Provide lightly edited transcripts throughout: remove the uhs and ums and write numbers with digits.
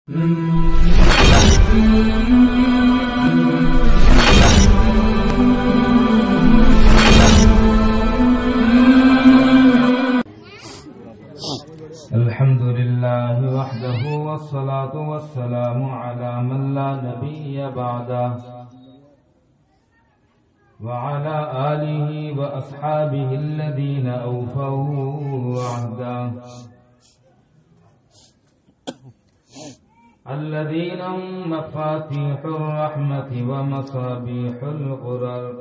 الحمد لله وحده والصلاة والسلام على من لا نبي بعده وعلى آله وأصحابه الذين أوفوا عهده الذين هم مفاتيح الرحمة ومصابيح الغرر.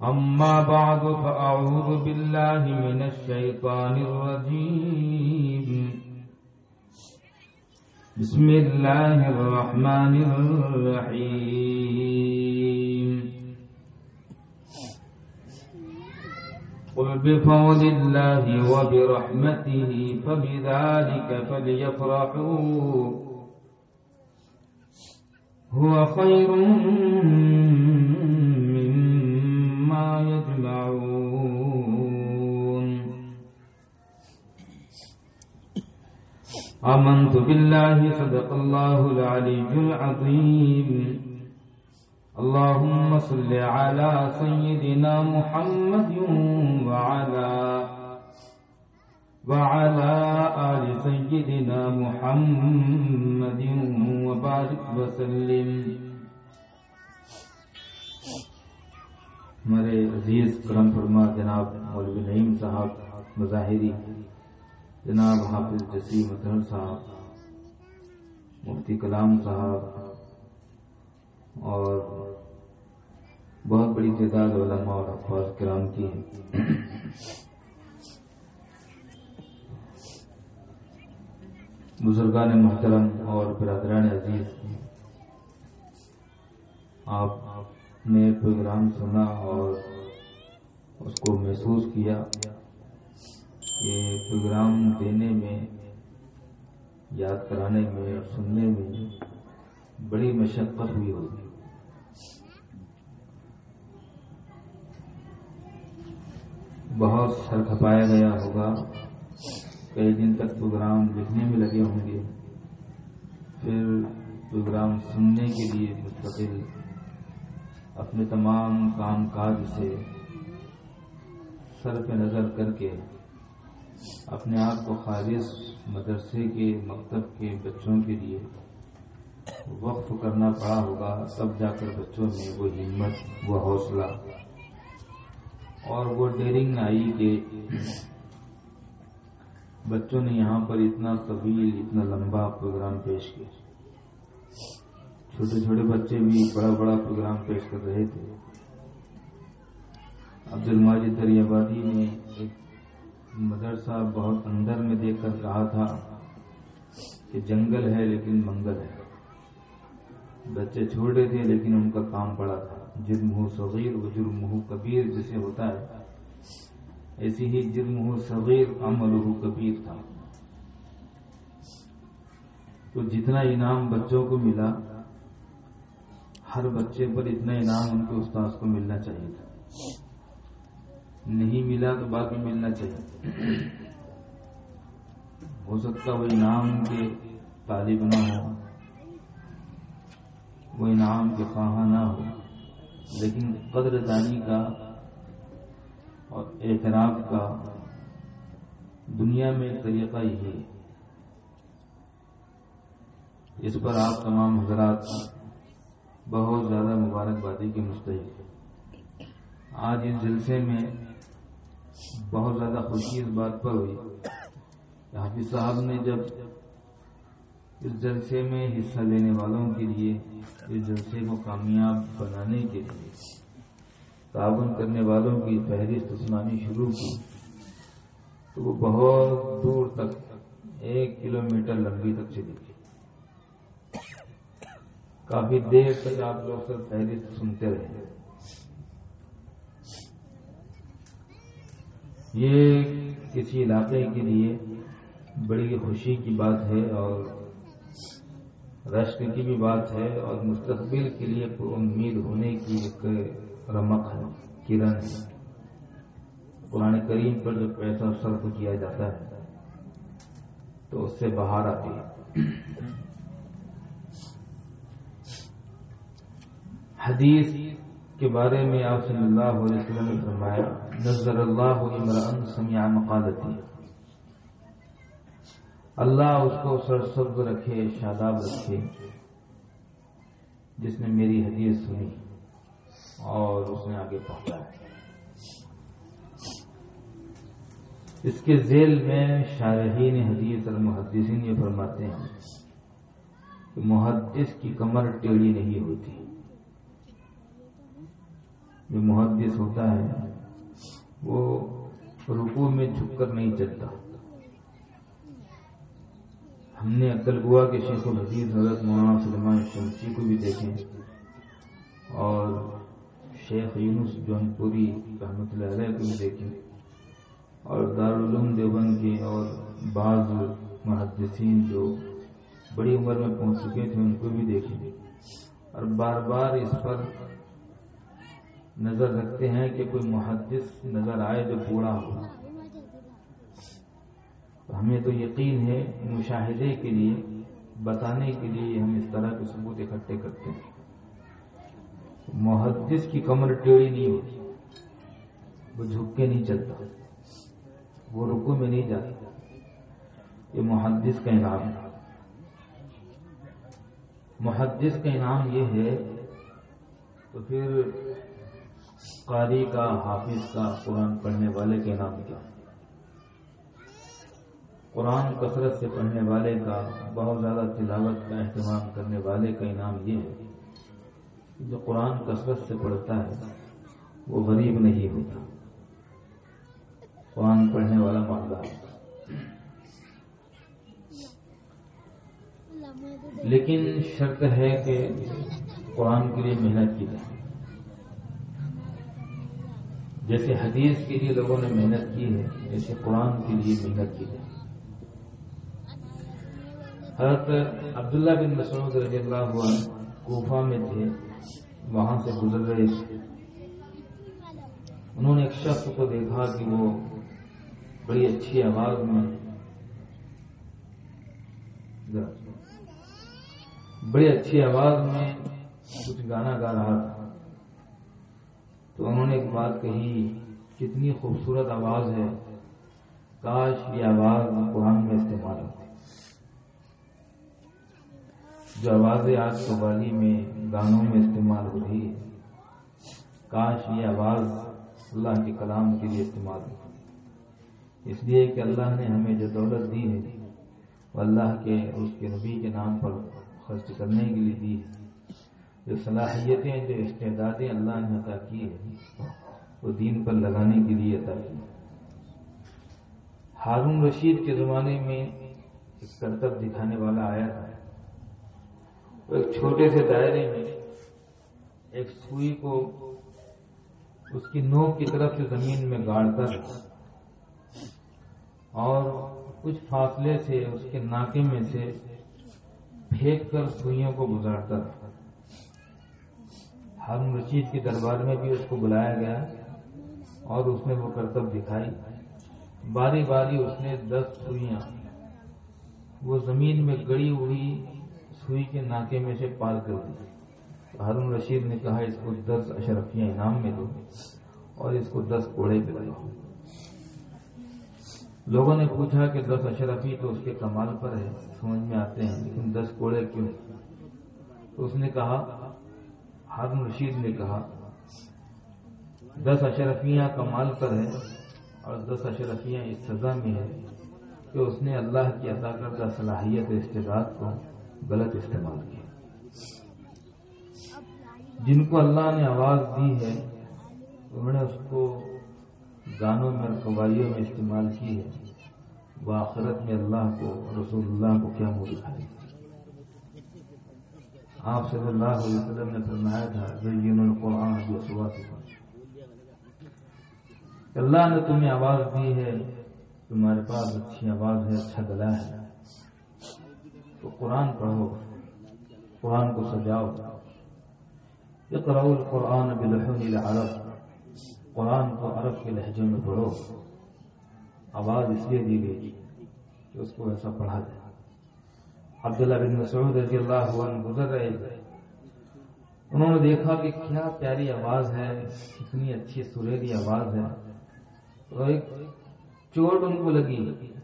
أما بعد فأعوذ بالله من الشيطان الرجيم. بسم الله الرحمن الرحيم. قل بفضل الله وبرحمته فبذلك فليفرحوا هو خير مما يجمعون. آمنت بالله صدق الله العلي العظيم. اللهم صل على سيدنا محمد وعلى آل سيدنا محمد وبارك وسلم. ہمارے عزیز کرم فرما جناب مولوی نعیم صاحب مظاہری، جناب حافظ جسیم اطہر صاحب، مفتی کلام صاحب اور بہت بڑی تعداد علماء اور حفاظ کرام کی ہے. بزرگان محترم اور برادران عزیز، آپ نے پروگرام سنا اور اس کو محسوس کیا کہ پروگرام دینے میں، یاد کرانے میں اور سننے میں بڑی مشقت ہوئی ہوگی. بہت سر کھپایا گیا ہوگا، کئی دن تک پروگرام لکھنے میں لگے ہوں گے، پھر پروگرام سننے کے لیے مستقل اپنے تمام کام کاج سے صرف نظر کر کے اپنے آپ کو خالص مدرسے کے مکتب کے بچوں کے لیے وقف کرنا پڑا ہوگا. تب جا کر بچوں میں وہ ہمت، وہ حوصلہ اور وہ ڈیرنگ آئی کہ بچوں نے یہاں پر اتنا طویل، اتنا لمبا پروگرام پیش کیا. چھوٹے چھوٹے بچے بھی بڑا بڑا پروگرام پیش کر رہے تھے. عبد الماجد دریابادی نے ایک مدرسہ بہت اندر میں دیکھ کر کہا تھا کہ جنگل ہے لیکن منگل ہے. بچے چھوٹے تھے لیکن ان کا کام بڑا تھا. جرمہ صغیر و جرمہ کبیر جسے ہوتا ہے، ایسی ہی جرمہ صغیر عملہ کبیر تھا. تو جتنا انعام بچوں کو ملا، ہر بچے پر اتنا انعام ان کے استاذ کو ملنا چاہیے تھا. نہیں ملا تو باقی ملنا چاہیے. ہو سکتا وہ انعام کے طالب نہ ہو، وہ انعام کے خواہاں نہ ہو، لیکن قدر دانی کا اور اعتراف کا دنیا میں طریقہ یہی ہے. اس پر آپ تمام حضرات بہت زیادہ مبارکبادی کے مستحق. آج اس جلسے میں بہت زیادہ خوشی اس بات پر ہوئی کہ حافظ صاحب نے جب اس جلسے میں حصہ لینے والوں کے لیے، اس جلسے کو کامیاب بنانے کے لیے تعاون کرنے والوں کی فہرست سنانی شروع کی تو وہ بہت دور تک، 1 کلومیٹر لمبی تک چلی گئی. کافی دیر تک آپ لوگ سب فہرست سنتے رہے. یہ کسی علاقے کے لیے بڑی خوشی کی بات ہے اور رشک کی بھی بات ہے، اور مستقبل کے لیے امید ہونے کی ایک رمق ہے، کرن ہے. قرآن کریم پر جو پیسہ صرف کیا جاتا ہے تو اس سے بہار آتی ہے۔ حدیث کے بارے میں آپ صلی اللہ علیہ وسلم نے فرمایا نظر اللہ امرأ سمع مقالتی، اللہ اس کو سرسبز رکھے، شاداب رکھے، جس نے میری حدیث سنی اور اس نے آگے پہنچایا۔ اس کے ذیل میں شارحین حدیث اور محدثین یہ فرماتے ہیں کہ محدث کی کمر ٹیڑھی نہیں ہوتی۔ جو محدث ہوتا ہے وہ رکوع میں جھک کر نہیں چلتا۔ ہم نے عقل گوا کے شیخ الحدیث حضرت مولانا سلیمان شمسی کو بھی دیکھیں اور شیخ یونس جونپوری رحمۃ اللہ علیہ کو بھی دیکھیں اور دارالعلوم دیوبند کے اور بعض محدثین جو بڑی عمر میں پہنچ چکے تھے ان کو بھی دیکھیں، اور بار بار اس پر نظر رکھتے ہیں کہ کوئی محدث نظر آئے جو بوڑھا ہو۔ ہمیں تو یقین ہے، مشاہدے کے لیے، بتانے کے لیے ہم اس طرح کے ثبوت اکٹھے کرتے ہیں۔ محدث کی کمر ٹیڑھی نہیں ہوتی، وہ جھک کے نہیں چلتا، وہ رکوع میں نہیں جاتا۔ یہ محدث کا انعام ہے۔ محدث کا انعام یہ ہے تو پھر قاری کا، حافظ کا، قرآن پڑھنے والے کا انعام کیا؟ قرآن کثرت سے پڑھنے والے کا، بہت زیادہ تلاوت کا اہتمام کرنے والے کا انعام یہ ہے کہ جو قرآن کثرت سے پڑھتا ہے وہ غریب نہیں ہوتا، قرآن پڑھنے والا مالدار ہوتا۔ لیکن شرط ہے کہ قرآن کے لیے محنت کی جائے، جیسے حدیث کے لیے لوگوں نے محنت کی ہے، ایسے قرآن کے لیے محنت کی جائے۔ حضرت عبداللہ بن مسعود رضی اللہ عنہ کوفہ میں تھے، وہاں سے گزر رہے تھے، انہوں نے ایک شخص کو دیکھا کہ وہ بڑی اچھی آواز میں کچھ گانا گا رہا تھا، تو انہوں نے ایک بات کہی، کتنی خوبصورت آواز ہے، کاش یہ آواز قرآن میں استعمال ہو۔ جو آوازیں آج قوالی میں، گانوں میں استعمال ہو رہی ہے، کاش یہ آواز اللہ کے کلام کے لیے استعمال ہو۔ اس لیے کہ اللہ نے ہمیں جو دولت دی ہے وہ اللہ کے اور اس کے نبی کے نام پر خرچ کرنے کے لیے دی ہے۔ جو صلاحیتیں، جو استعدادیں اللہ نے عطا کی ہے وہ دین پر لگانے کے لیے عطا کی۔ ہارون رشید کے زمانے میں ایک کرتب دکھانے والا آیا تھا، وہ ایک چھوٹے سے دائرے میں ایک سوئی کو اس کی نوک کی طرف سے زمین میں گاڑ کر اور کچھ فاصلے سے اس کے ناکے میں سے پھینک کر سوئیوں کو گزارتا تھا۔ ہارون رشید کے دربار میں بھی اس کو بلایا گیا اور اس نے وہ کرتب دکھائی۔ باری باری اس نے 10 سوئیاں وہ زمین میں گڑی ہوئی سوئی کے ناکے میں سے پار کر دی۔ ہارون رشید نے کہا اس کو 10 اشرفیاں انعام میں دو اور اس کو 10 کوڑے پہ لگاؤ۔ لوگوں نے پوچھا کہ 10 اشرفی تو اس کے کمال پر ہے، سمجھ میں آتے ہیں، لیکن 10 کوڑے کیوں؟ تو اس نے کہا، ہارون رشید نے کہا 10 اشرفیاں کمال پر ہے اور 10 اشرفیاں اس سزا میں ہے کہ اس نے اللہ کی عطا کردہ صلاحیت استعداد کو غلط استعمال کیا۔ جن کو اللہ نے آواز دی ہے انہوں نے اس کو گانوں میں اور قوالیوں میں استعمال کی ہے، وہ آخرت میں اللہ کو، رسول اللہ کو کیا منہ دکھائے۔ آپ صلی اللہ علیہ وسلم نے فرمایا تھا زین القرآن باصواتکم، اللہ نے تمہیں آواز دی ہے، تمہارے پاس اچھی آواز ہے، اچھا گلا ہے، تو قرآن پڑھو، قرآن کو سجاؤ۔ اقرأوا القرآن بلحن العرب، قرآن کو عرب کے لہجے میں پڑھو۔ آواز اس لیے دی گئی کہ اس کو ایسا پڑھا جائے۔ عبداللہ بن مسعود رضی اللہ عنہ گزر رہے تھے، انہوں نے دیکھا کہ کیا پیاری آواز ہے، اتنی اچھی سریلی آواز ہے، تو ایک چوٹ ان کو لگی،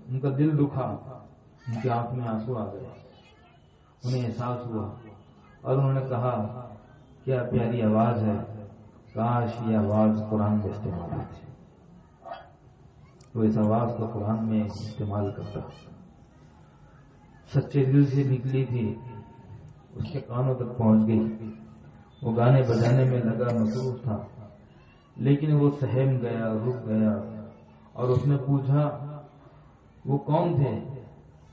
ان کا دل دکھا، ان کی آنکھ میں آنسو آ گئے، انہیں احساس ہوا اور انہوں نے کہا کیا پیاری آواز ہے، کاش یہ آواز قرآن میں استعمال ہوتی، وہ اس آواز کو قرآن میں استعمال کرتا، سچے دل سے نکلی تھی، اس کے کانوں تک پہنچ گئی، وہ گانے بجانے میں لگا مصروف تھا، لیکن وہ سہم گیا، رک گیا، اور اس نے پوچھا وہ کون تھے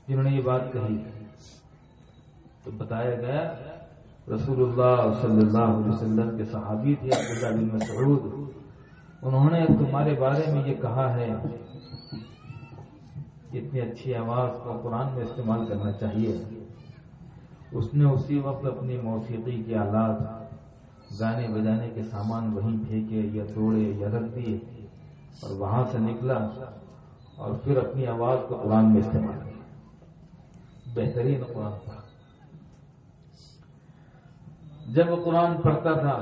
جنہوں نے یہ بات کہی؟ تو بتایا گیا رسول اللہ صلی اللہ علیہ وسلم کے صحابی تھے عبداللہ بن مسعود، انہوں نے تمہارے بارے میں یہ کہا ہے کہ اتنی اچھی آواز کو قرآن میں استعمال کرنا چاہیے۔ اس نے اسی وقت اپنی موسیقی کے آلات، گانے بجانے کے سامان وہیں پھینکے یا توڑے یا رکھ دیے اور وہاں سے نکلا اور پھر اپنی آواز کو قرآن میں استعمال کیا، بہترین قرآن پڑھا۔ جب وہ قرآن پڑھتا تھا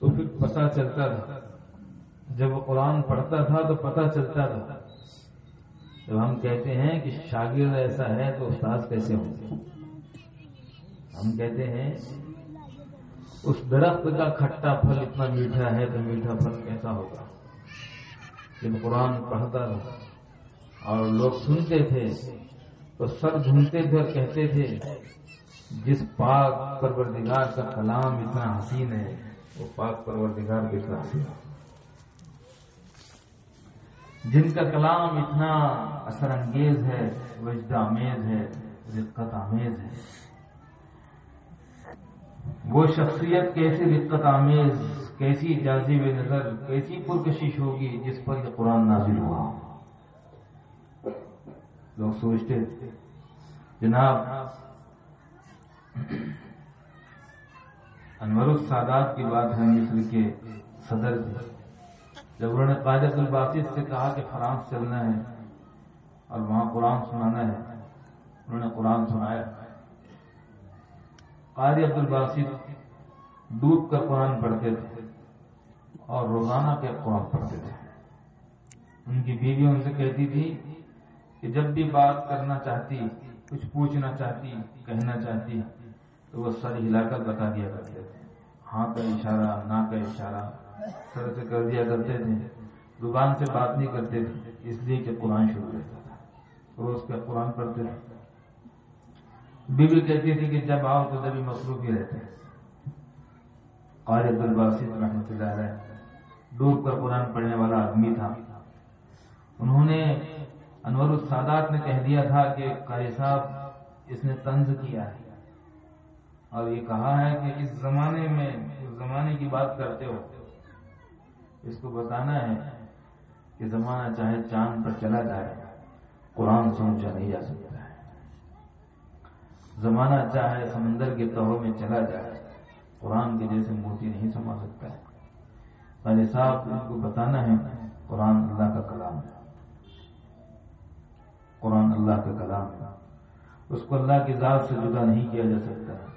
تو پھر پتہ چلتا تھا، جب وہ قرآن پڑھتا تھا تو پتہ چلتا تھا۔ جب ہم کہتے ہیں کہ شاگرد ایسا ہے تو استاد کیسے ہوں گے؟ ہم کہتے ہیں اس درخت کا کھٹا پھل اتنا میٹھا ہے تو میٹھا پھل کیسا ہوگا؟ جب قرآن پڑھتا تھا اور لوگ سنتے تھے تو سر ڈھونڈتے تھے اور کہتے تھے جس پاک پروردگار کا کلام اتنا حسین ہے وہ پاک پروردگار کتنا حسین ہے، جن کا کلام اتنا اثر انگیز ہے، وجد آمیز ہے، رقت آمیز ہے، وہ شخصیت کیسی رقت آمیز، کیسی جاذب نظر، کیسی پرکشش ہوگی جس پر یہ قرآن نازل ہوا۔ لوگ سوچتے تھے جناب انور السادات کی بات ہے، مصر کے صدر تھے، جب انہوں نے قاضی عبدالباسط سے کہا کہ فرانس چلنا ہے اور وہاں قرآن سنانا ہے، انہوں نے قرآن سنایا۔ قاضی عبدالباسط ڈوب کر قرآن پڑھتے تھے اور روزانہ کے قرآن پڑھتے تھے۔ ان کی بیوی ان سے کہتی تھی کہ جب بھی بات کرنا چاہتی، کچھ پوچھنا چاہتی، کہنا چاہتی تو وہ سر ہلا کر بتا دیا کرتے تھے، ہاں کا اشارہ، نہ کا اشارہ سر سے کر دیا کرتے تھے، زبان سے بات نہیں کرتے تھے، اس لیے کہ قرآن شروع رہتا تھا، روز کا قرآن پڑھتے تھے۔ بیوی کہتی تھی کہ جب آؤ تو جب مصروف ہی رہتے ہیں۔ قاضی عبدالباسط رحمۃ اللہ علیہ ڈوب کر قرآن پڑھنے والا آدمی تھا، انہوں نے انور السادات نے کہہ دیا تھا کہ قاری صاحب اس نے طنز کیا ہے اور یہ کہا ہے کہ اس زمانے میں اس زمانے کی بات کرتے ہو، اس کو بتانا ہے کہ زمانہ چاہے چاند پر چلا جائے قرآن سمجھا نہیں جا سکتا ہے، زمانہ چاہے سمندر کے تہوں میں چلا جائے قرآن کے جیسے موتی نہیں سما سکتا ہے۔ قاری صاحب ان کو بتانا ہے قرآن اللہ کا کلام ہے، قرآن اللہ کا کلام ہے، اس کو اللہ کی ذات سے جدا نہیں کیا جا سکتا ہے۔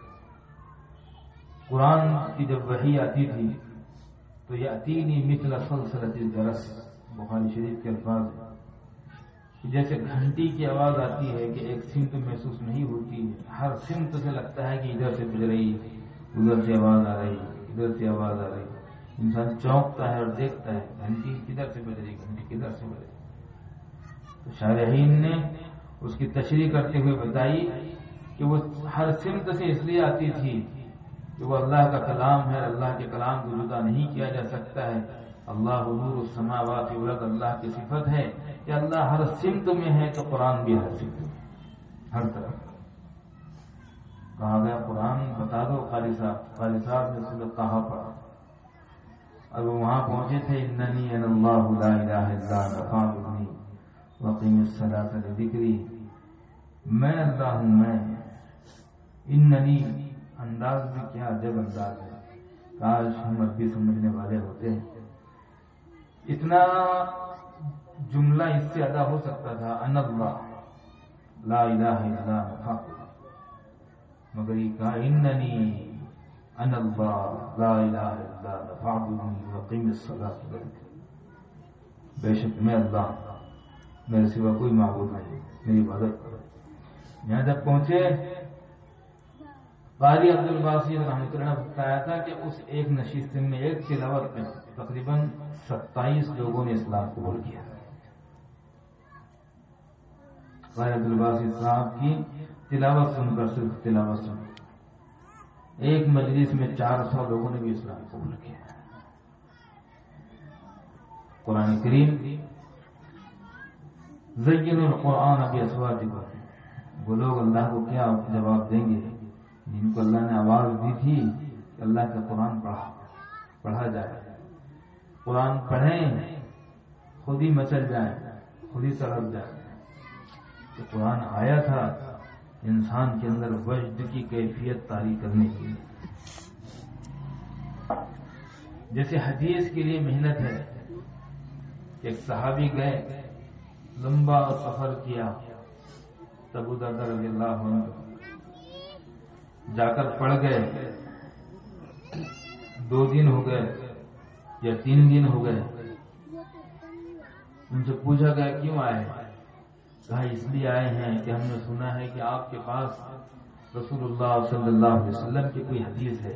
قرآن کی جب وحی آتی تھی تو یأتینی مثل سلسلۃ الجرس، بخاری شریف کے الفاظ ہیں، جیسے گھنٹی کی آواز آتی ہے کہ ایک سمت محسوس نہیں ہوتی ہے، ہر سمت سے لگتا ہے کہ ادھر سے بج رہی ہے، ادھر سے آواز آ رہی ہے، ادھر سے آواز آ رہی ہے، انسان چونکتا ہے اور دیکھتا ہے گھنٹی کدھر سے بج رہی، گھنٹی کدھر سے بج رہی۔ تو شارحین نے اس کی تشریح کرتے ہوئے بتائی کہ وہ ہر سمت سے اس لیے آتی تھی کہ وہ اللہ کا کلام ہے، اللہ کے کلام کو جدا نہیں کیا جا سکتا ہے۔ اللہ نور السماوات والارض، اللہ کی صفت ہے کہ اللہ ہر سمت میں ہے، تو قرآن بھی ہر سمت میں، ہر طرف کہا گیا قرآن بتا دو قاری صاحب نے سورۃ طٰہٰ پڑھا اور وہ وہاں پہنچے تھے، اننی انا اللہ لا الہ الا انا فاعبدنی وقیم الصلاۃ لذکری، میں اللہ ہوں، میں اننی، انداز بھی کیا عجب انداز ہے، کاش ہم اب بھی سمجھنے والے ہوتے ہیں۔ اتنا جملہ اس سے ادا ہو سکتا تھا ان اللہ لا الہ الا اللہ، مگر یہ کہا اننی ان اللہ لا الہ الا اللہ فاعبدنی وقیم الصلاۃ، بے شک میں اللہ، میرے سوا کوئی معبود نہیں، میری عبادت کرو۔ یہاں جب پہنچے قاری عبد الباسط رحمۃ اللہ نے بتایا تھا کہ اس ایک نشست میں ایک تلاوت میں تقریباً 27 لوگوں نے اسلام قبول کیا۔ قاری عبد الباسط صاحب کی تلاوت سن کر، صرف تلاوت سن ایک مجلس میں 400 لوگوں نے بھی اسلام قبول کیا۔ قرآن کریم زین القرآن باصواتکم، وہ لوگ اللہ کو کیا جواب دیں گے جن کو اللہ نے آواز دی تھی کہ اللہ کا قرآن پڑھا جائے، قرآن پڑھیں خود ہی مچل جائیں، خود ہی تڑپ جائیں۔ کہ قرآن آیا تھا انسان کے اندر وجد کی کیفیت طاری کرنے کے لیے، جیسے حدیث کے لیے محنت ہے کہ ایک صحابی گئے، لمبا سفر کیا، ابو درداء رضی اللہ عنہ جا کر پڑ گئے، 2 دن ہو گئے یا 3 دن ہو گئے، ان سے پوچھا گیا کیوں آئے؟ کہا اس لیے آئے ہیں کہ ہم نے سنا ہے کہ آپ کے پاس رسول اللہ صلی اللہ علیہ وسلم کی کوئی حدیث ہے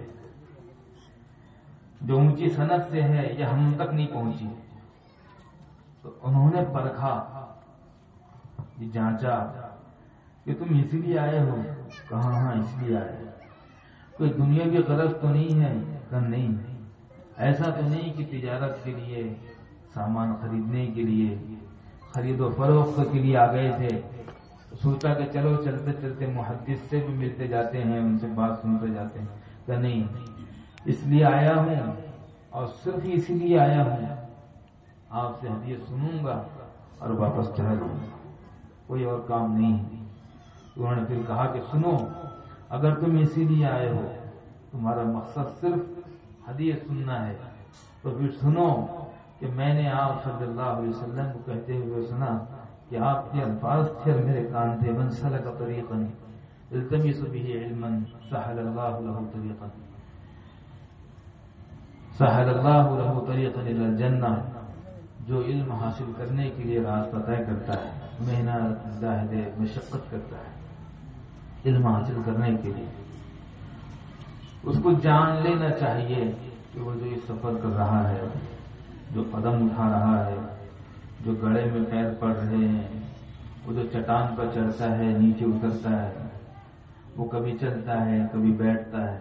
جو اونچی سند سے ہے یا ہم تک نہیں پہنچی۔ تو انہوں نے پرکھا، جانچا کہ تم اس لیے آئے ہو؟ کہا ہاں اس لیے آئے۔ کوئی دنیاوی غرض تو نہیں ہے؟ کہ نہیں، ایسا تو نہیں کہ تجارت کے لیے، سامان خریدنے کے لیے، خرید و فروخت کے لیے آ گئے تھے، سوچا کہ چلو چلتے چلتے محدث سے بھی ملتے جاتے ہیں، ان سے بات سنتے جاتے ہیں۔ کہ نہیں، اس لیے آیا ہوں اور صرف اسی لیے آیا ہوں، آپ سے حدیث سنوں گا اور واپس چلا جاؤں گا، کوئی اور کام نہیں۔ انہوں نے پھر کہا کہ سنو، اگر تم اسی لیے آئے ہو، تمہارا مقصد صرف حدیث سننا ہے، تو پھر سنو کہ میں نے آپ صلی اللہ علیہ وسلم کو کہتے ہوئے سنا کہ آپ کے الفاظ تھے اور میرے کان تھے، من سلک طریقا التمس به علما سهل الله له طریقا، سهل الله له طریقا الى الجنہ، جو علم حاصل کرنے کے لیے راستہ طے کرتا ہے، محنت جاہد مشقت کرتا ہے علم حاصل کرنے کے لیے، اس کو جان لینا چاہیے کہ وہ جو اس سفر کر رہا ہے، جو قدم اٹھا رہا ہے، جو گڑھے میں پیر پڑ رہے ہیں، وہ جو چٹان پر چڑھتا ہے نیچے اترتا ہے، وہ کبھی چلتا ہے کبھی بیٹھتا ہے،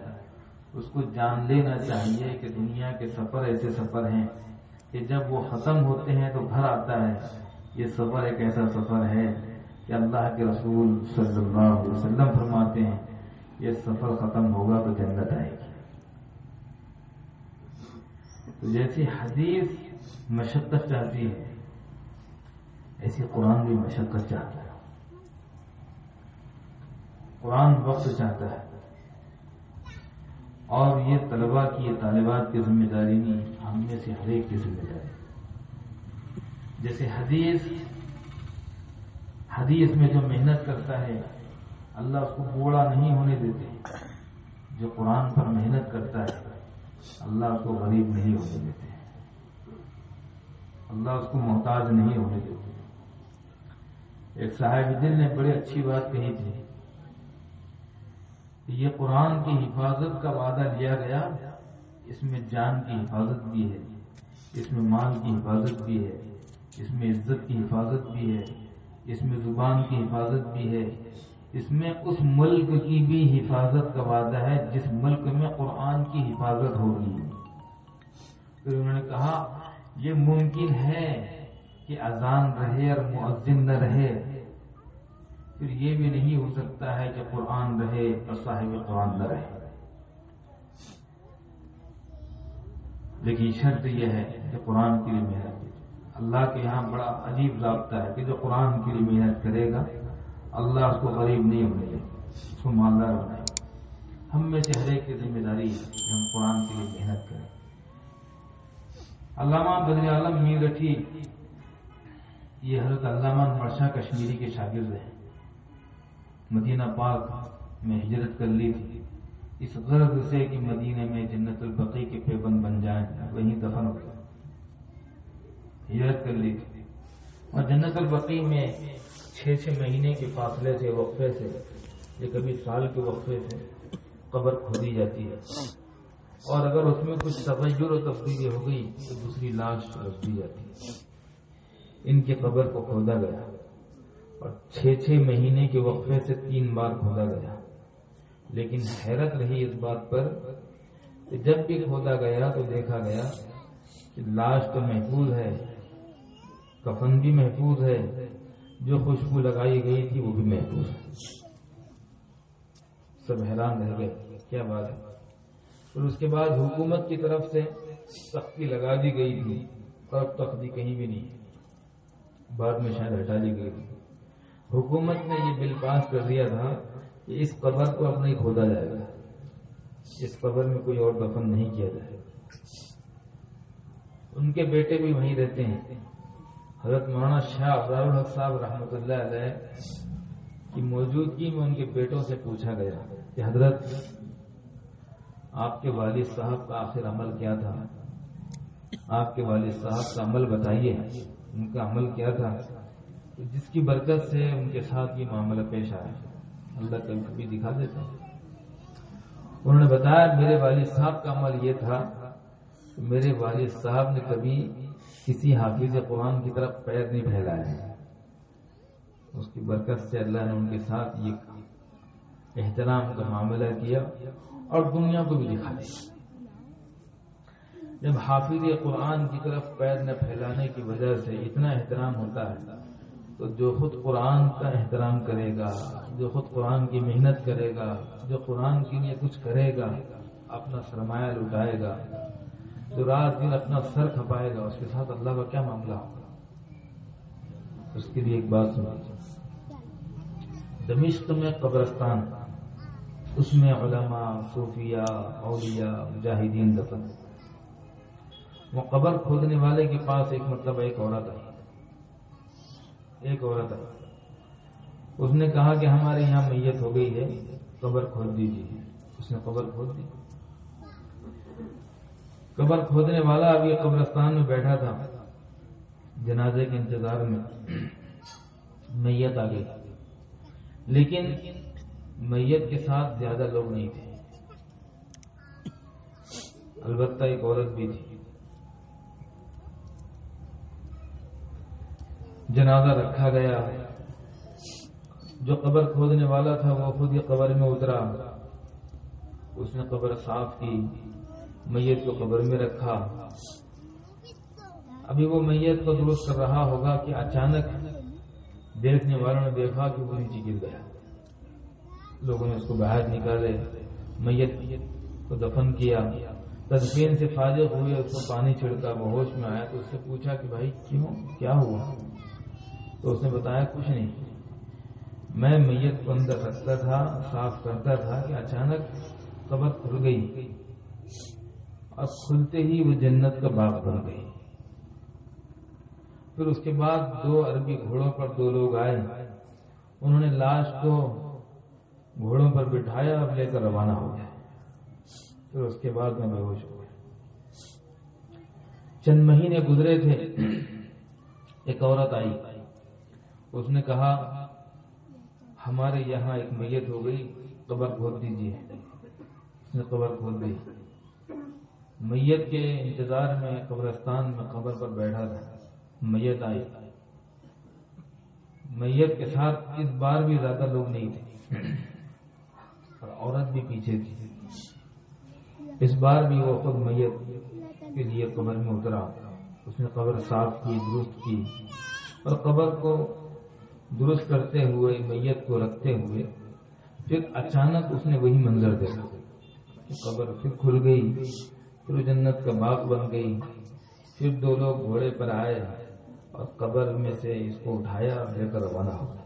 اس کو جان لینا چاہیے کہ دنیا کے سفر ایسے سفر ہیں کہ جب وہ ختم ہوتے ہیں تو گھر آتا ہے۔ یہ سفر ایک ایسا سفر ہے کہ اللہ کے رسول صلی اللہ علیہ وسلم فرماتے ہیں یہ سفر ختم ہوگا تو جنت آئے گی۔ تو جیسی حدیث مشقت چاہتی ہے، ایسی قرآن بھی مشقت چاہتا ہے، قرآن وقت چاہتا ہے، اور یہ طلباء کی، یہ طالبات کی ذمہ داری نہیں، ہم میں سے ہر ایک کی ذمہ داری۔ جیسے حدیث میں جو محنت کرتا ہے اللہ اس کو بوڑھا نہیں ہونے دیتے، جو قرآن پر محنت کرتا ہے اللہ اس کو غریب نہیں ہونے دیتے، اللہ اس کو محتاج نہیں ہونے دیتے۔ ایک صاحب دل نے بڑی اچھی بات کہی تھی کہ یہ قرآن کی حفاظت کا وعدہ لیا گیا، اس میں جان کی حفاظت بھی ہے، اس میں مال کی حفاظت بھی ہے، اس میں عزت کی حفاظت بھی ہے، اس میں زبان کی حفاظت بھی ہے، اس میں اس ملک کی بھی حفاظت کا وعدہ ہے جس ملک میں قرآن کی حفاظت ہوگی۔ پھر انہوں نے کہا یہ ممکن ہے کہ اذان رہے اور مؤذن نہ رہے، پھر یہ بھی نہیں ہو سکتا ہے کہ قرآن رہے اور صاحب قرآن نہ رہے، لیکن شرط یہ ہے کہ قرآن کے لیے محنت کی۔ اللہ کے یہاں بڑا عجیب ضابطہ ہے کہ جو قرآن کے لیے محنت کرے گا اللہ اس کو غریب نہیں ہونے دے گا، اس کو مالدار بنائے گا۔ ہم میں سے ہر ایک کی ذمہ داری ہے کہ ہم قرآن کے لیے محنت کریں۔ علامہ بدر عالم میرٹھی یہ حضرت علامہ مرشا کشمیری کے شاگرد ہیں. مدینہ پاک میں ہجرت کر لی تھی اس غرض سے کہ مدینے میں جنت البقیع کے پیبند بن جائیں, وہیں دفن ہو جائیں. ہجرت کر لی تھی اور جنت البقیع میں 6 مہینے کے فاصلے سے, وقفے سے, یا کبھی سال کے وقفے سے قبر کھودی جاتی ہے, اور اگر اس میں کچھ تغیر و تبدیلی ہو گئی تو دوسری لاش رکھ دی جاتی ہے. ان کی قبر کو کھودا گیا اور 6 مہینے کے وقفے سے 3 بار کھودا گیا. لیکن حیرت رہی اس بات پر کہ جب بھی کھودا گیا تو دیکھا گیا کہ لاش تو محفوظ ہے, کفن بھی محفوظ ہے, جو خوشبو لگائی گئی تھی وہ بھی محفوظ ہے. سب حیران رہ گئے, کیا بات ہے. پھر اس کے بعد حکومت کی طرف سے سختی لگا دی گئی تھی, اور اب تک بھی کہیں بھی نہیں, بعد میں شاید ہٹا دی گئی تھی. حکومت نے یہ بل پاس کر دیا تھا کہ اس قبر کو اب نہیں کھودا جائے گا, اس قبر میں کوئی اور دفن نہیں کیا جائے گا. ان کے بیٹے بھی وہیں رہتے ہیں. حضرت مولانا شاہ ابرار الحق صاحب رحمۃ اللہ علیہ کی موجودگی میں ان کے بیٹوں سے پوچھا گیا کہ حضرت آپ کے والد صاحب کا آخر عمل کیا تھا, آپ کے والد صاحب کا عمل بتائیے, ان کا عمل کیا تھا جس کی برکت سے ان کے ساتھ یہ معاملہ پیش آیا. اللہ کبھی کبھی دکھا دیتا. انہوں نے بتایا میرے والد صاحب کا عمل یہ تھا کہ میرے والد صاحب نے کبھی کسی حافظ قرآن کی طرف پیر نہیں پھیلایا. اس کی برکت سے اللہ نے ان کے ساتھ یہ احترام کا معاملہ کیا اور دنیا کو بھی دکھا دیا. جب حافظ قرآن کی طرف پیر نہ پھیلانے کی وجہ سے اتنا احترام ہوتا ہے تو جو خود قرآن کا احترام کرے گا, جو خود قرآن کی محنت کرے گا, جو قرآن کے لیے کچھ کرے گا, اپنا سرمایہ لٹائے گا, جو رات دن اپنا سر کھپائے گا, اس کے ساتھ اللہ کا کیا معاملہ ہوگا. اس کے لیے ایک بات سنیے. دمشق میں قبرستان, اس میں علماء, صوفیاء, اولیاء, مجاہدین دفن. وہ قبر کھودنے والے کے پاس ایک مرتبہ ایک عورت آئی. اس نے کہا کہ ہمارے یہاں میت ہو گئی ہے, قبر کھود دیجیے. اس نے قبر کھود دی. قبر کھودنے والا اب یہ قبرستان میں بیٹھا تھا جنازے کے انتظار میں. میت آ گئی, لیکن میت کے ساتھ زیادہ لوگ نہیں تھے, البتہ ایک عورت بھی تھی. جنازہ رکھا گیا. جو قبر کھودنے والا تھا وہ خود ہی قبر میں اترا. اس نے قبر صاف کی, میت کو قبر میں رکھا. ابھی وہ میت کو درست کر رہا ہوگا کہ اچانک دیکھنے والوں نے دیکھا کہ وہ نیچے گر گیا. لوگوں نے اس کو باہر نکالے, میت کو دفن کیا. تدفین سے فارغ ہوئے, اس کو پانی چھڑکا, وہ ہوش میں آیا تو اس سے پوچھا کہ بھائی کیوں, کیا ہوا؟ تو اس نے بتایا کچھ نہیں, میں میت کو اندر رکھتا تھا, صاف کرتا تھا کہ اچانک قبر کھل گئی اور کھلتے ہی وہ جنت کا باغ بن گئی. پھر اس کے بعد 2 عربی گھوڑوں پر 2 لوگ آئے. انہوں نے لاش کو گھوڑوں پر بٹھایا اور لے کر روانہ ہو گئے. پھر اس کے بعد میں بے ہوش ہو گیا. چند مہینے گزرے تھے, ایک عورت آئی. اس نے کہا ہمارے یہاں ایک میت ہو گئی, قبر کھود دیجیے. اس نے قبر کھود دی. میت کے انتظار میں قبرستان میں قبر پر بیٹھا تھا. میت آئی. میت کے ساتھ اس بار بھی زیادہ لوگ نہیں تھے اور عورت بھی پیچھے تھی. اس بار بھی وہ خود میت کے لیے قبر میں اترا. اس نے قبر صاف کی, درست کی, اور قبر کو درست کرتے ہوئے, میت کو رکھتے ہوئے پھر اچانک اس نے وہی منظر دیکھا. قبر پھر کھل گئی, پھر جنت کا باغ بن گئی. پھر 2 لوگ گھوڑے پر آئے اور قبر میں سے اس کو اٹھایا اور لے کر روانہ ہو گیا.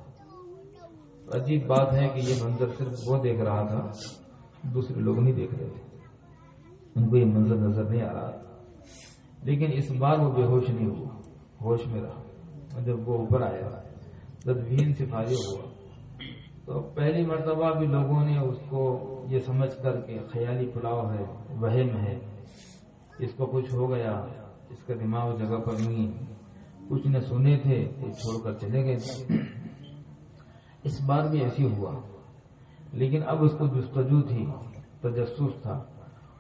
عجیب بات ہے کہ یہ منظر صرف وہ دیکھ رہا تھا, دوسرے لوگ نہیں دیکھ رہے تھے, ان کو یہ منظر نظر نہیں آ رہا. لیکن اس بار وہ بے ہوش نہیں ہوا, ہوش میں رہا. جب وہ اوپر آیا تدفین سے فارغ ہوا تو پہلی مرتبہ بھی لوگوں نے اس کو یہ سمجھ کر کے خیالی پلاؤ ہے، وہم ہے، اس کو کچھ ہو گیا، اس کا دماغ جگہ پر نہیں، کچھ نے سنے تھے کچھ چھوڑ کر چلے گئے. اس بار بھی ایسی ہوا، لیکن اب اس کو جستجو تھی، تجسس تھا.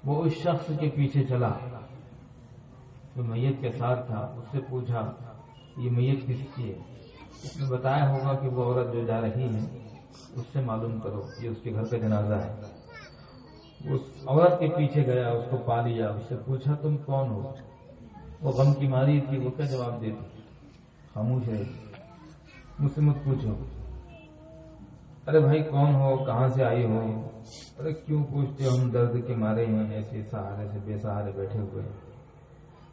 وہ اس شخص کے پیچھے چلا جو میت کے ساتھ تھا، اس سے پوچھا یہ میت کس کی ہے؟ اس نے بتایا ہوگا کہ وہ عورت جو جا رہی ہے اس سے معلوم کرو، یہ اس کے گھر کا جنازہ ہے. اس عورت کے پیچھے گیا، اس کو پا لیا، اس سے پوچھا تم کون ہو؟ وہ غم کی ماری تھی، وہ کیا جواب دیتی؟ خاموش رہی. مجھ سے مت پوچھو. ارے بھائی کون ہو، کہاں سے آئی ہو؟ ارے کیوں پوچھتے ہو، ہم درد کے مارے ہیں، ایسے سہارے سے بے سہارے بیٹھے ہوئے.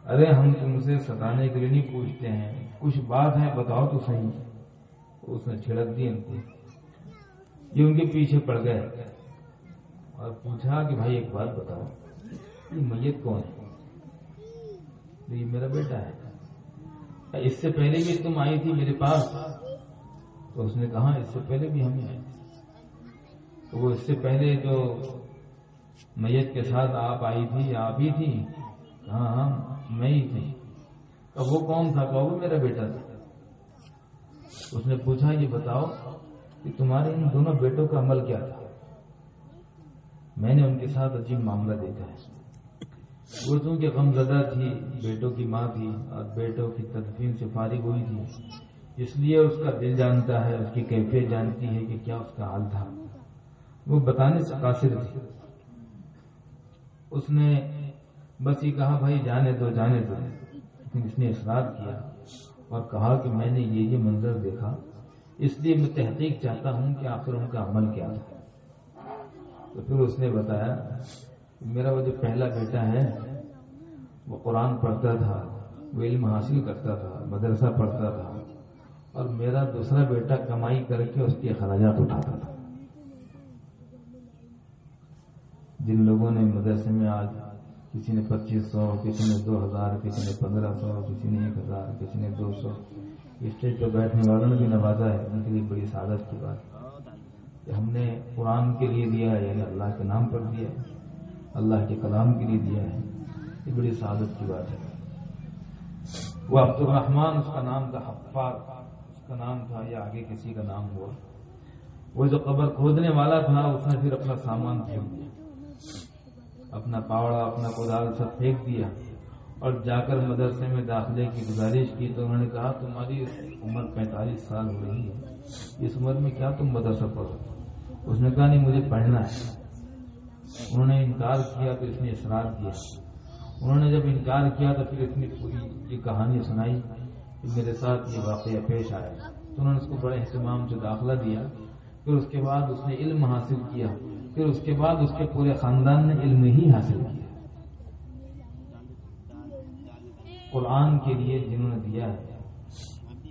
ارے ہم تم سے ستانے کے لیے نہیں پوچھتے ہیں، کچھ بات ہے بتاؤ تو صحیح. اس نے چھڑک دی ان کو، یہ ان کے پیچھے پڑ گئے اور پوچھا کہ بھائی ایک بات بتاؤ، یہ میت کون ہے؟ یہ میرا بیٹا ہے. اس سے پہلے بھی تم آئی تھی میرے پاس؟ تو اس نے کہا اس سے پہلے بھی ہمیں آئے. تو وہ اس سے پہلے جو میت کے ساتھ آپ آئی تھی، آپ ہی تھی؟ ہاں میں ہی تھی. اب وہ کون تھا؟ وہ میرا بیٹا تھا. اس نے پوچھا یہ بتاؤ کہ تمہارے ان دونوں بیٹوں کا عمل کیا تھا؟ میں نے ان کے ساتھ عجیب معاملہ دیکھا ہے. وہ چونکہ غم زدہ تھی، بیٹوں کی ماں تھی اور بیٹوں کی تدفین سے فارغ ہوئی تھی، اس لیے اس کا دل جانتا ہے، اس کی کیفیت جانتی ہے کہ کیا اس کا حال تھا. وہ بتانے سے قاصر تھی. اس نے بس یہ کہا بھائی جانے دو جانے دو، لیکن اس نے اصرار کیا اور کہا کہ میں نے یہ منظر دیکھا، اس لیے میں تحقیق چاہتا ہوں کہ آخر ان کا عمل کیا تھا. تو پھر اس نے بتایا میرا وہ جو پہلا بیٹا ہے وہ قرآن پڑھتا تھا، وہ علم حاصل کرتا تھا، مدرسہ پڑھتا تھا، اور میرا دوسرا بیٹا کمائی کر کے اس کے اخراجات اٹھاتا تھا. جن لوگوں نے مدرسے میں آج کسی نے 2500، کسی نے 2000، کسی نے 1500، کسی نے 1000، کسی نے 200، اسٹیج پہ بیٹھنے والوں نے بھی نوازا ہے، ان کے لیے بڑی سعادت کی بات کہ ہم نے قرآن کے لیے دیا ہے، یعنی اللہ کے نام پر دیا ہے، اللہ کے کلام کے لیے دیا ہے. یہ بڑی سعادت کی بات ہے. وہ عبد الرحمان اس کا نام تھا، حفار اس کا نام تھا، یا آگے کسی کا نام ہوا. وہ جو قبر کھودنے والا تھا اس نے پھر اپنا سامان پھینک دیا، اپنا پاوڑا، اپنا کدال سب پھینک دیا اور جا کر مدرسے میں داخلے کی گزارش کی. تو انہوں نے کہا تمہاری عمر 45 سال ہو رہی ہے، اس عمر میں کیا تم مدرسہ پڑھو؟ اس نے کہا نہیں مجھے پڑھنا ہے. انہوں نے انکار کیا تو اس نے اصرار کیا. انہوں نے جب انکار کیا تو پھر اتنی پوری یہ کہانی سنائی کہ میرے ساتھ یہ واقعہ پیش آیا. تو انہوں نے اس کو بڑے اہتمام سے داخلہ دیا. پھر اس کے بعد اس نے علم حاصل کیا. پھر اس کے بعد اس کے پورے خاندان نے علم ہی حاصل کیا. قرآن کے لیے جنہوں نے دیا ہے،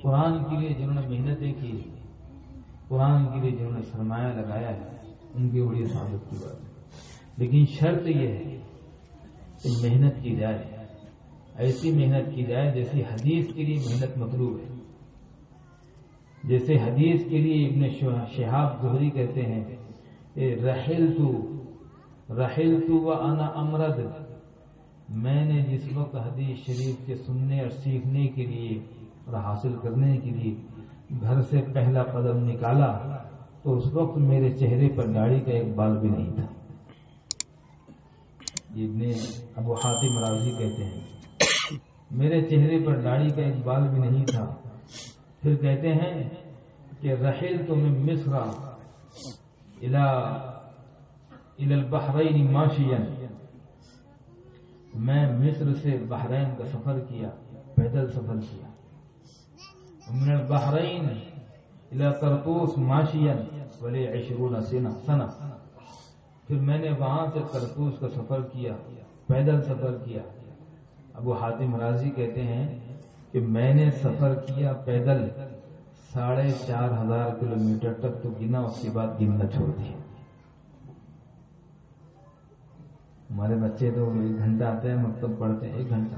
قرآن کے لیے جنہوں نے محنتیں کی، قرآن کے لیے جنہوں نے سرمایہ لگایا ہے، ان کی بڑی سعادت کی بات ہے. لیکن شرط یہ ہے کہ محنت کی جائے، ایسی محنت کی جائے جیسے حدیث کے لیے محنت مطلوب ہے. جیسے حدیث کے لیے ابن شہاب زہری کہتے ہیں رحلت وانا امرد، میں نے جس وقت حدیث شریف کے سننے اور سیکھنے کے لیے اور حاصل کرنے کے لیے گھر سے پہلا قدم نکالا تو اس وقت میرے چہرے پر داڑھی کا ایک بال بھی نہیں تھا. ابن ابو حاتم رازی کہتے ہیں میرے چہرے پر داڑھی کا ایک بال بھی نہیں تھا. پھر کہتے ہیں کہ رحلت من مصر الى البحرین ماشیا، میں مصر سے بحرین کا سفر کیا، پیدل سفر کیا. من البحرین الى طرطوس ماشیا ولی 20 سنہ، پھر میں نے وہاں سے طرطوس کا سفر کیا، پیدل سفر کیا. ابو حاتم رازی کہتے ہیں کہ میں نے سفر کیا پیدل 4500 کلومیٹر تک تو گنا، اس کے بعد گننا چھوڑ دیا. ہمارے بچے تو 1 گھنٹہ آتے ہیں، مکتب پڑھتے ہیں 1 گھنٹہ،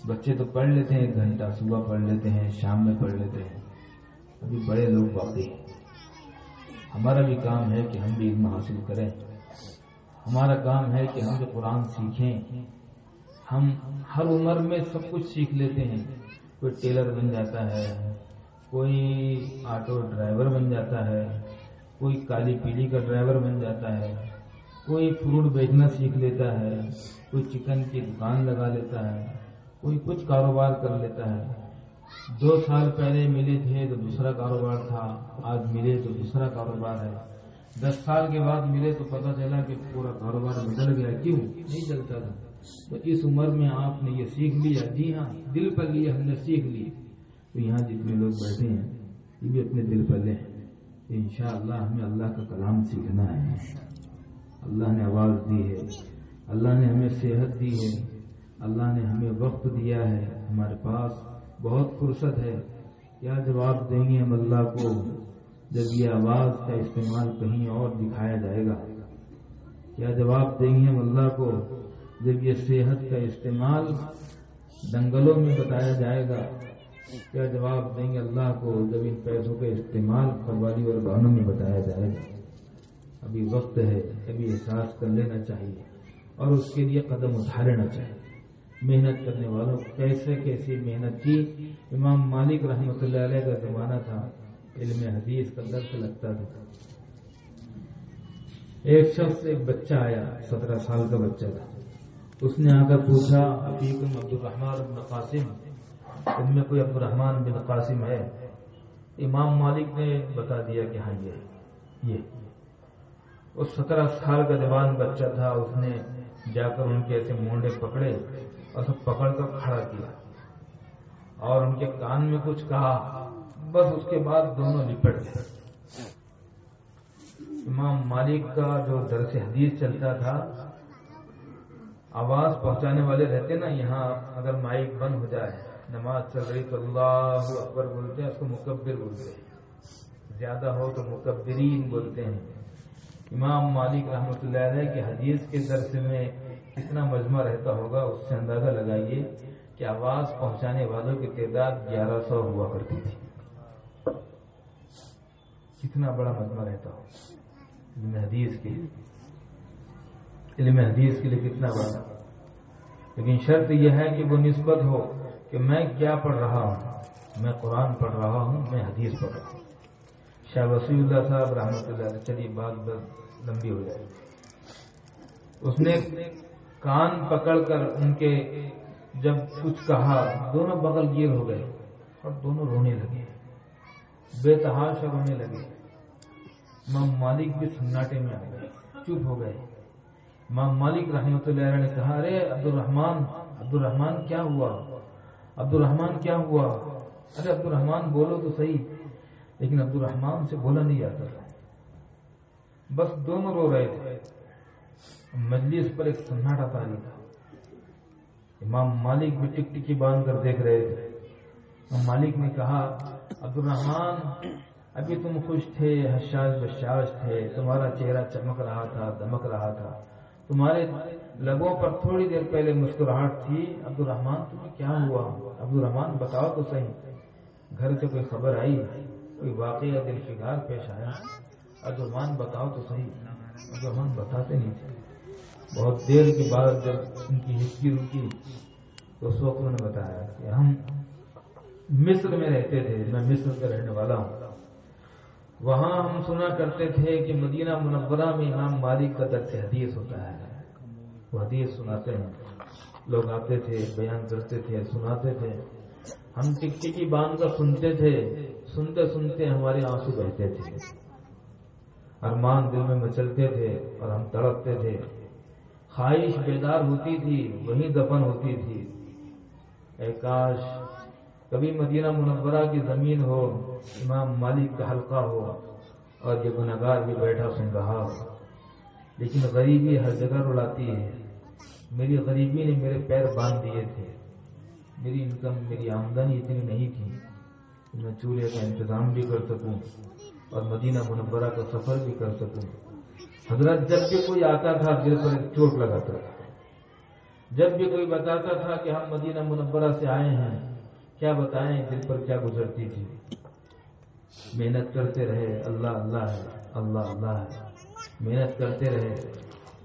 بچے تو پڑھ لیتے ہیں 1 گھنٹہ، صبح پڑھ لیتے ہیں، شام میں پڑھ لیتے ہیں، ابھی بڑے لوگ باقی ہیں۔ ہمارا بھی کام ہے کہ ہم بھی علم حاصل کریں، ہمارا کام ہے کہ ہم بھی قرآن سیکھیں۔ ہم ہر عمر میں سب کچھ سیکھ لیتے ہیں، کوئی ٹیلر بن جاتا ہے، کوئی آٹو ڈرائیور بن جاتا ہے، کوئی کالی پیلی کا ڈرائیور بن جاتا ہے، کوئی فروٹ بیچنا سیکھ لیتا ہے، کوئی چکن کی دکان لگا لیتا ہے، کوئی کچھ کاروبار کر لیتا ہے۔ 2 سال پہلے ملے تھے تو دوسرا کاروبار تھا، آج ملے تو دوسرا کاروبار ہے۔ 10 سال کے بعد ملے تو پتہ چلا کہ پورا کاروبار بدل گیا، کیوں نہیں چلتا تھا؟ تو اس عمر میں آپ نے یہ سیکھ لیا، جی ہاں دل پر لیا، ہم نے سیکھ لی۔ تو یہاں جتنے لوگ بیٹھے ہیں یہ بھی اپنے دل پر لیں، انشاءاللہ ہمیں اللہ کا کلام سیکھنا ہے۔ اللہ نے آواز دی ہے، اللہ نے ہمیں صحت دی ہے، اللہ نے ہمیں وقت دیا ہے، ہمارے پاس بہت فرصت ہے۔ کیا جواب دیں گے ہم اللہ کو جب یہ آواز کا استعمال کہیں اور دکھایا جائے گا؟ کیا جواب دیں گے ہم اللہ کو جب یہ صحت کا استعمال دنگلوں میں بتایا جائے گا؟ کیا جواب دیں گے اللہ کو جب ان پیسوں کا استعمال قوالی اور گانوں میں بتایا جائے گا؟ ابھی وقت ہے، ابھی احساس کر لینا چاہیے اور اس کے لیے قدم اٹھا لینا چاہیے۔ محنت کرنے والوں کیسی محنت کی۔ امام مالک رحمۃ اللہ علیہ کا زمانہ تھا، علم حدیث کا درس لگتا تھا۔ ایک شخص، ایک بچہ آیا، 17 سال کا بچہ تھا۔ اس نے آ کر پوچھا، افیکم عبد الرحمن بن قاسم، ان میں کوئی عبد الرحمن بن قاسم ہے؟ امام مالک نے بتا دیا کہ ہاں یہ اس 17 سال کا جوان بچہ تھا۔ اس نے جا کر ان کے ایسے مونڈے پکڑے اور سب پکڑ کر کھڑا کیا اور ان کے کان میں کچھ کہا، بس اس کے بعد دونوں لپٹ گئے۔ امام مالک کا جو درس حدیث چلتا تھا، آواز پہنچانے والے رہتے نا، یہاں اگر مائک بند ہو جائے، نماز چل رہی تو اللہ اکبر بولتے ہیں، اس کو مکبر بولتے ہیں، زیادہ ہو تو مکبرین بولتے ہیں۔ امام مالک رحمۃ اللہ علیہ کے حدیث کے درس میں کتنا مجمع رہتا ہوگا، اس سے اندازہ لگائیے کہ آواز پہنچانے والوں کی تعداد 1100 ہوا کرتی تھی۔ کتنا بڑا مجمع رہتا ہو علم حدیث کے لیے کتنا بڑا۔ لیکن شرط یہ ہے کہ وہ نسبت ہو کہ میں کیا پڑھ رہا ہوں، میں قرآن پڑھ رہا ہوں، میں حدیث پڑھ رہا ہوں۔ شاہ وسیع اللہ صاحب رحمۃ اللہ علیہ، چلیے بات لمبی ہو جائے، اس نے کان پکڑ کر ان کے جب کچھ کہا، دونوں بغل گیر ہو گئے اور دونوں رونے لگے، بے تحاشا رونے لگے۔ امام مالک بھی سناٹے میں آ گئے، چپ ہو گئے۔ امام مالک رحمۃ اللہ علیہ نے کہا، ارے عبد الرحمن کیا ہوا؟ عبد الرحمن کیا ہوا؟ ارے عبد الرحمن بولو تو صحیح۔ لیکن عبد الرحمن سے بولا نہیں جاتا تھا، بس دونوں رو رہے تھے۔ مجلس پر ایک سناٹا طاری تھا۔ امام مالک بھی ٹکٹکی باندھ کر دیکھ رہے تھے۔ امام مالک نے کہا، عبد الرحمن ابھی تم خوش تھے، حشاش بشاش تھے، تمہارا چہرہ چمک رہا تھا، دمک رہا تھا، تمہارے لبوں پر تھوڑی دیر پہلے مسکراہٹ تھی۔ عبد الرحمن تمہیں کیا ہوا؟ عبد الرحمن بتاؤ تو صحیح، گھر سے کوئی خبر آئی، کوئی واقعہ دل فگار پیش آیا؟ عبد الرحمن بتاؤ تو صحیح۔ عبد الرحمن بتاتے نہیں تھے۔ بہت دیر کے بعد جب ان کی ہچکی رکی تو اس وقت انہوں نے بتایا کہ ہم مصر میں رہتے تھے، میں مصر کا رہنے والا ہوں، وہاں ہم سنا کرتے تھے کہ مدینہ منورہ میں امام مالک کا درس حدیث ہوتا ہے، وہ حدیث سناتے ہیں، لوگ آتے تھے، بیان کرتے تھے، سناتے تھے، ہم ٹکٹکی باندھ کر سنتے تھے، سنتے سنتے ہمارے آنسو بہتے تھے، ارمان دل میں مچلتے تھے اور ہم تڑپتے تھے، خواہش بیدار ہوتی تھی، وہیں دفن ہوتی تھی۔ اے کاش کبھی مدینہ منورہ کی زمین ہو، امام مالک کا حلقہ ہو اور یہ گنہگار بھی بیٹھا سن رہا ہو۔ لیکن غریبی ہر جگہ رلاتی ہے۔ میری غریبی نے میرے پیر باندھ دیے تھے، میری انکم، میری آمدنی اتنی نہیں تھی کہ میں چولہے کا انتظام بھی کر سکوں اور مدینہ منورہ کا سفر بھی کر سکوں۔ حضرت جب بھی کوئی آتا تھا دل پر ایک چوٹ لگاتا تھا، جب بھی کوئی بتاتا تھا کہ ہم مدینہ منورہ سے آئے ہیں، کیا بتائیں دل پر کیا گزرتی تھی. محنت کرتے رہے، اللہ اللہ ہے، اللہ اللہ ہے، محنت کرتے رہے.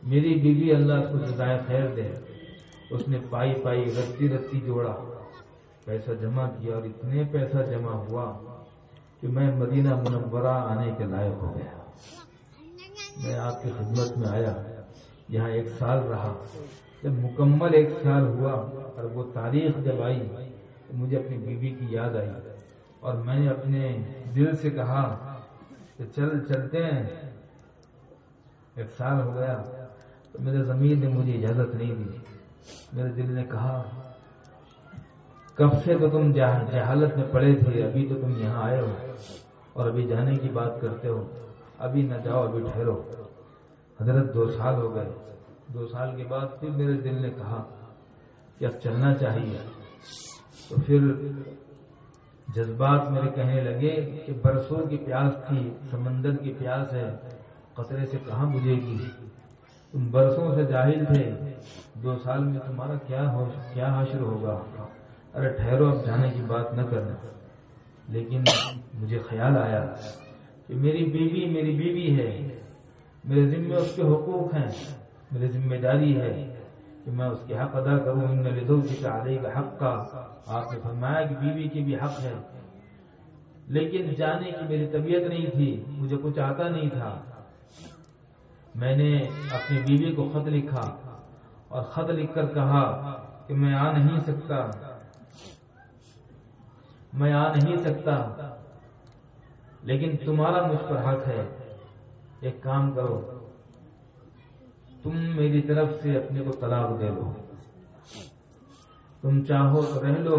میری بیوی اللہ اس کو جزائے خیر دے، اس نے پائی پائی رتی رتی جوڑا، پیسہ جمع کیا، اور اتنے پیسہ جمع ہوا کہ میں مدینہ منورہ آنے کے لائق ہو گیا. میں آپ کی خدمت میں آیا، یہاں 1 سال رہا. جب مکمل 1 سال ہوا اور وہ تاریخ جب آئی تو مجھے اپنی بیوی کی یاد آئی، اور میں نے اپنے دل سے کہا کہ چلتے ہیں. 1 سال ہو گیا تو میرے ضمیر نے مجھے اجازت نہیں دی. میرے دل نے کہا کب سے تو تم جہالت میں پڑے تھے، ابھی تو تم یہاں آئے ہو اور ابھی جانے کی بات کرتے ہو. ابھی نہ جاؤ، ابھی ٹھہرو. حضرت 2 سال ہو گئے. 2 سال کے بعد پھر میرے دل نے کہا کہ اب چلنا چاہیے. تو پھر جذبات میرے کہنے لگے کہ برسوں کی پیاس تھی، سمندر کی پیاس ہے، قطرے سے کہاں بجھے گی. تم برسوں سے جاہل تھے، 2 سال میں تمہارا کیا حشر ہوگا. ارے ٹھہرو، اب جانے کی بات نہ کرنا. لیکن مجھے خیال آیا کہ میری بیوی ہے، میرے ذمہ اس کے حقوق ہیں، میری ذمہ داری ہے کہ میں اس کے حق ادا کروں. ان لزوجک علیک حقا، آپ نے فرمایا کہ بیوی کے بھی حق ہے. لیکن جانے کی میری طبیعت نہیں تھی، مجھے کچھ آتا نہیں تھا. میں نے اپنی بیوی کو خط لکھا اور خط لکھ کر کہا کہ میں آ نہیں سکتا، لیکن تمہارا مجھ پر حق ہے. ایک کام کرو، تم میری طرف سے اپنے کو طلاق دے لو. تم چاہو تو رہ لو،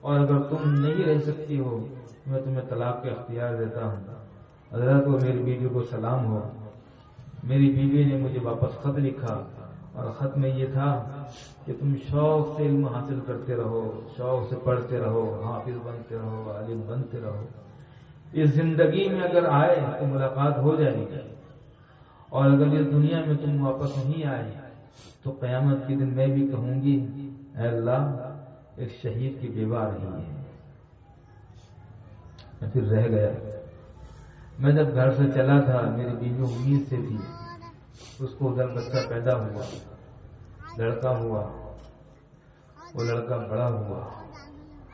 اور اگر تم نہیں رہ سکتی ہو میں تمہیں طلاق کا اختیار دیتا ہوں. حضرت کو میری بیوی کو سلام ہو. میری بیوی نے مجھے واپس خط لکھا، اور خط میں یہ تھا کہ تم شوق سے علم حاصل کرتے رہو، شوق سے پڑھتے رہو، حافظ بنتے رہو، عالم بنتے رہو. اس زندگی میں اگر آئے تو ملاقات ہو جائے گی، اور اگر اس دنیا میں تم واپس نہیں آئے تو قیامت کے دن میں بھی کہوں گی اے اللہ ایک شہید کی بیوہ رہی ہے. میں پھر رہ گیا. میں جب گھر سے چلا تھا میری بیوی امید سے تھی، اس کو ادھر بچہ پیدا ہوا، لڑکا ہوا. وہ لڑکا بڑا ہوا،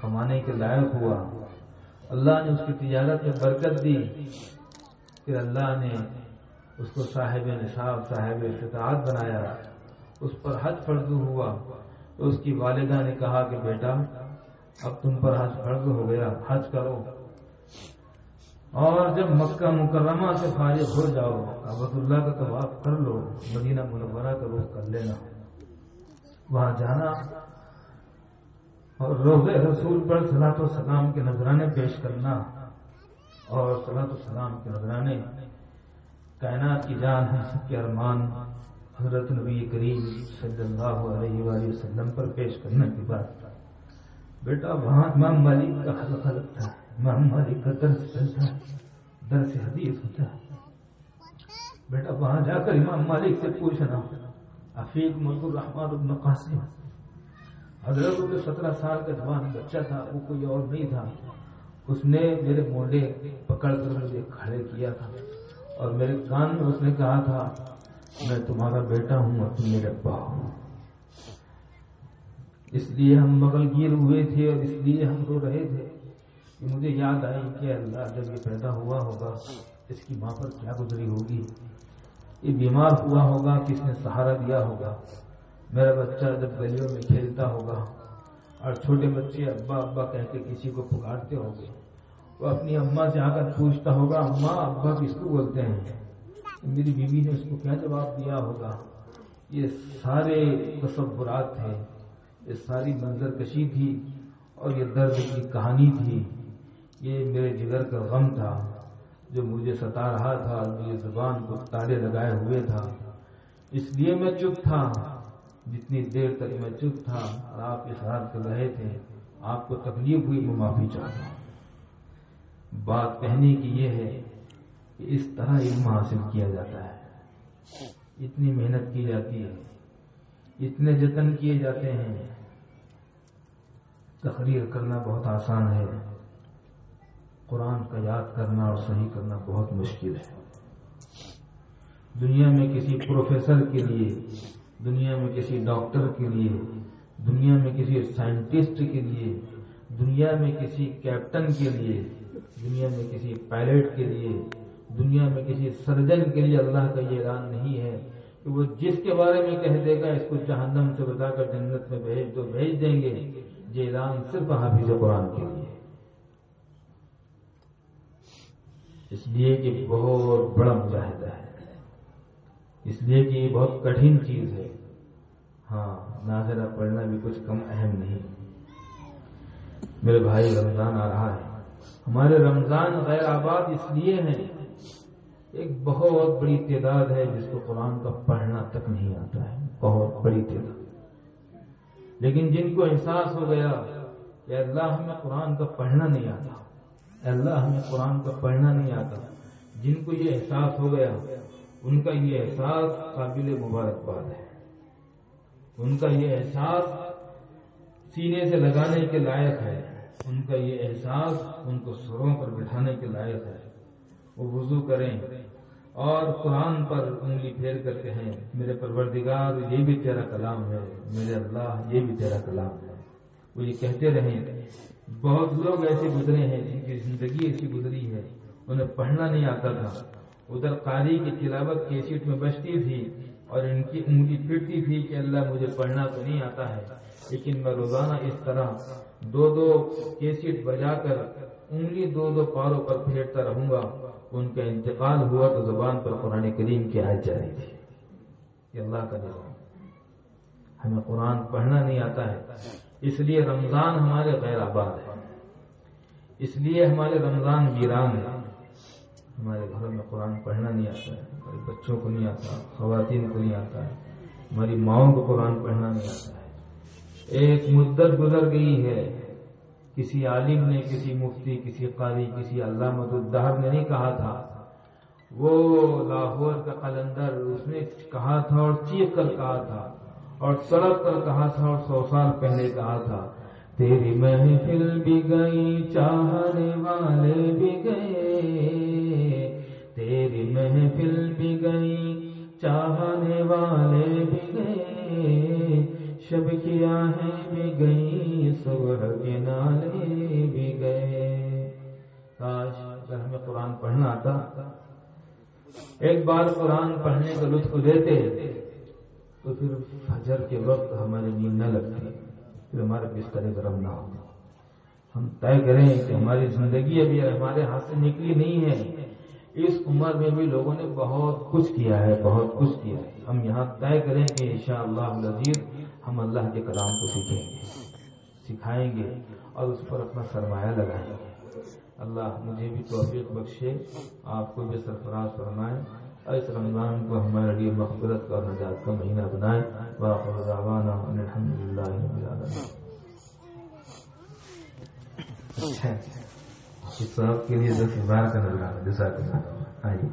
کمانے کے لائق ہوا. اللہ نے اس کی تجارت میں برکت دی. پھر اللہ نے اس کو صاحب نصاب، صاحب استطاعت بنایا. اس پر حج فرض ہوا تو اس کی والدہ نے کہا کہ بیٹا اب تم پر حج فرض ہو گیا، حج کرو. اور جب مکہ مکرمہ سے فارغ ہو جاؤ کعبۃ اللہ کا طواف کر لو، مدینہ منورہ کا رخ کر لینا. وہاں جانا اور روضہ رسول پر صلاۃ و سلام کے نذرانے پیش کرنا. اور صلاۃ و سلام کے نذرانے کائنات کی جان ہے، سب کے ارمان حضرت نبی کریم صلی اللہ علیہ وآلہ وسلم پر پیش کرنے کے بعد بیٹا وہاں امام مالک کا حلقہ لگتا ہے، امام مالک کا درس چلتا ہے، درس حدیث ہوتا ہے. بیٹا وہاں جا کر امام مالک سے پوچھنا. عفیق ملک الرحمن ابن قاسم حضرت کو 17 سال کا جوان بچہ تھا، وہ کوئی اور نہیں تھا. اس نے میرے مونڈے پکڑ کر مجھے کھڑے کیا تھا اور میرے کان میں اس نے کہا تھا میں تمہارا بیٹا ہوں اور تم میرے ابا ہو. اس لیے ہم مغل گیر ہوئے تھے اور اس لیے ہم رو رہے تھے کہ مجھے یاد آئی کہ اللہ جب یہ پیدا ہوا ہوگا اس کی ماں پر کیا گزری ہوگی، یہ بیمار ہوا ہوگا، کس نے سہارا دیا ہوگا. میرا بچہ جب گلیوں میں کھیلتا ہوگا اور چھوٹے بچے ابا ابا کہہ کے کسی کو پکارتے ہوں گے، وہ اپنی اماں سے آ کر پوچھتا ہوگا اماں ابا کس کو بولتے ہیں، میری بیوی نے اس کو کیا جواب دیا ہوگا. یہ سارے تصورات تھے، یہ ساری منظر کشی تھی اور یہ درد کی کہانی تھی. یہ میرے جگر کا غم تھا جو مجھے ستا رہا تھا اور میری زبان کو تالے لگائے ہوئے تھا. اس لیے میں چپ تھا. جتنی دیر تک میں چپ تھا اور آپ اصرار کر رہے تھے، آپ کو تکلیف ہوئی، میں معافی چاہتا ہوں. بات کہنے کی یہ ہے کہ اس طرح علم حاصل کیا جاتا ہے، اتنی محنت کی جاتی ہے. اتنے جتن کیے جاتے ہیں، تقریر کرنا بہت آسان ہے، قرآن کا یاد کرنا اور صحیح کرنا بہت مشکل ہے۔ دنیا میں کسی پروفیسر کے لیے، دنیا میں کسی ڈاکٹر کے لیے، دنیا میں کسی سائنٹسٹ کے لیے، دنیا میں کسی کیپٹن کے لیے، دنیا میں کسی پائلٹ کے لیے، دنیا میں کسی سرجن کے لیے اللہ کا یہ اعلان نہیں ہے کہ وہ جس کے بارے میں کہہ دے گا اس کو جہنم سے بتا کر جنت میں بھیج دو، بھیج دیں گے۔ یہ اعلان صرف حافظ قرآن کے لیے، اس لیے کہ بہت بڑا مجاہدہ ہے، اس لیے کہ یہ بہت کٹھن چیز ہے۔ ہاں، ناظرہ پڑھنا بھی کچھ کم اہم نہیں۔ میرے بھائی، رمضان آ رہا ہے۔ ہمارے رمضان غیر آباد اس لیے ہیں، ایک بہت بڑی تعداد ہے جس کو قرآن کا پڑھنا تک نہیں آتا ہے، بہت بڑی تعداد۔ لیکن جن کو احساس ہو گیا کہ اللہ ہمیں قرآن کا پڑھنا نہیں آتا، اللہ ہمیں قرآن کا پڑھنا نہیں آتا، جن کو یہ احساس ہو گیا، ان کا یہ احساس قابل مبارکباد ہے، ان کا یہ احساس سینے سے لگانے کے لائق ہے، ان کا یہ احساس ان کو سروں پر بٹھانے کے لائق ہے۔ وہ وضو کریں اور قرآن پر انگلی پھیر کر کہیں، میرے پروردگار یہ بھی تیرا کلام ہے، میرے اللہ یہ بھی تیرا کلام ہے۔ وہ یہ کہتے رہیں۔ بہت لوگ ایسے گزرے ہیں جن کی زندگی ایسی گزری ہے، انہیں پڑھنا نہیں آتا تھا، ادھر قاری کی تلاوت کیسٹ میں بجتی تھی اور ان کی انگلی پھرتی تھی کہ اللہ مجھے پڑھنا تو نہیں آتا ہے، لیکن میں روزانہ اس طرح دو کیسٹ بجا کر انگلی دو پاروں پر پھیرتا رہوں گا۔ ان کا انتقال ہوا تو زبان پر قرآن کریم کی آیت جاری تھی۔ یہ اللہ کا نظام، ہمیں قرآن پڑھنا نہیں آتا ہے، اس لیے رمضان ہمارے غیر آباد ہے، اس لیے ہمارے رمضان ویران ہے۔ ہمارے گھروں میں قرآن پڑھنا نہیں آتا ہے، ہمارے بچوں کو نہیں آتا، خواتین کو نہیں آتا ہے، ہماری ماؤں کو قرآن پڑھنا نہیں آتا ہے۔ ایک مدت گزر گئی ہے، کسی عالم نے، کسی مفتی، کسی قاری، کسی علامۃ الدہر نے نہیں کہا تھا، وہ لاہور کا قلندر، اس نے کہا تھا اور چیخ کر کہا تھا اور سڑک پر کہا تھا اور 100 سال پہلے کہا تھا، تیری محفل بھی گئی چاہنے والے بھی گئے، تیری محفل بھی گئی چاہنے والے بھی گئے، شب کی آہیں بھی گئی صبح کے نالے بھی گئے۔ کاش اگر ہمیں قرآن پڑھنا آتا، ایک بار قرآن پڑھنے کا لطف لیتے تو پھر فجر کے وقت ہماری نیند نہ لگتی، پھر ہمارا بستر گرم نہ ہوگا۔ ہم طے کریں کہ ہماری زندگی ابھی ہمارے ہاتھ سے نکلی نہیں ہے، اس عمر میں بھی لوگوں نے بہت کچھ کیا ہے، بہت کچھ کیا ہے۔ ہم یہاں طے کریں کہ انشاءاللہ العزیز ہم اللہ کے کلام کو سیکھیں گے، سکھائیں گے اور اس پر اپنا سرمایہ لگائیں گے۔ اللہ مجھے بھی توفیق بخشے، آپ کو بھی سرفراز فرمائے اور اس رمضان کو ہمارے لیے مغفرت کا اور نجات کا مہینہ بنائے۔ وآخر دعوانا ان الحمدللہ رب العالمین۔ اس صاحب کے لیے 10,000 کا نظرانہ، جزاک اللہ۔ آئیے